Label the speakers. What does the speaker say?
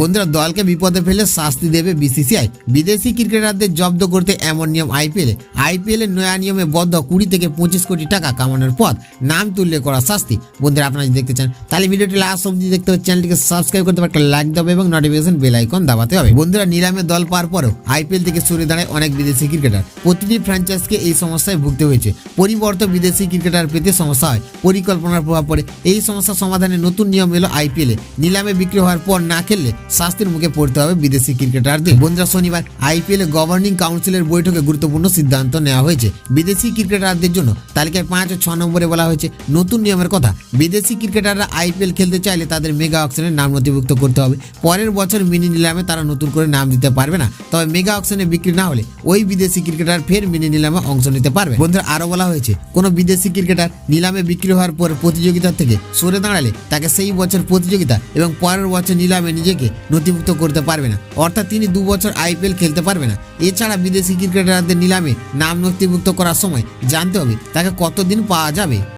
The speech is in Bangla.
Speaker 1: বন্ধুরা, দলকে বিপদে ফেলে শাস্তি দেবে বিসিসিআই। বিদেশি ক্রিকেটারদের জব্দ করতে এমন নিয়ম আইপিএল এর নয়া নিয়মে বদ্ধ 20 থেকে 25 কোটি টাকা কামানোর পথ, নাম তুললে করা শাস্তি। বন্ধুরা, আপনারা যদি দেখতে চান তাহলে ভিডিওটি লাস্ট অবধি দেখতে হবে, চ্যানেলটিকে সাবস্ক্রাইব করতে হবে, একটা লাইক দেবে এবং নোটিফিকেশন বেল আইকন দাবাতে হবে। বন্ধুরা, নিলামে দল পাওয়ার পরেও আইপিএল থেকে সরে দাঁড়ায় অনেক বিদেশি ক্রিকেটার। প্রতিটি ফ্র্যাঞ্চাইজকে এই সমস্যায় ভুগতে হয়েছে। পরিবর্তিত বিদেশি ক্রিকেটার পেতে সমস্যা হয়, পরিকল্পনার প্রভাব পড়ে। এই সমস্যা সমাধানে নতুন নিয়ম এলো আইপিএলে। নিলামে বিক্রি হওয়ার পর না খেললে শাস্তির মুখে পড়তে হবে বিদেশি ক্রিকেটারদের। বন্ধুরা, শনিবার আইপিএল গভর্নিং কাউন্সিলের বৈঠকে গুরুত্বপূর্ণ সিদ্ধান্ত নেওয়া হয়েছে। বিদেশি ক্রিকেটারদের জন্য তালিকায় 5 ও 6 নম্বরে বলা হয়েছে নতুন নিয়মের কথা। বিদেশি ক্রিকেটাররা আইপিএল খেলতে চাইলে তাদের মেগা অকশনে নাম নথিভুক্ত করতে হবে। পরের বছর মিনি নিলামে তারা নতুন করে নাম দিতে পারবে না, তবে মেগা অকশনে বিক্রি না হলে ওই বিদেশি ক্রিকেটার ফের মিনি নিলামে অংশ নিতে পারবে। বন্ধুরা, আরো বলা হয়েছে কোনো বিদেশি ক্রিকেটার নিলামে বিক্রি হওয়ার পর প্রতিযোগিতা থেকে সরে দাঁড়ালে তাকে সেই বছর প্রতিযোগিতা এবং পরের বছর নিলামে নিজেকে নথিভুক্ত করতে পারবে না, অর্থাৎ তিনি 2 বছর আইপিএল খেলতে পারবে না। এছাড়া বিদেশি ক্রিকেটারদের নিলামে নাম নথিভুক্ত করার সময় জানতে হবে তাকে কতদিন পাওয়া যাবে।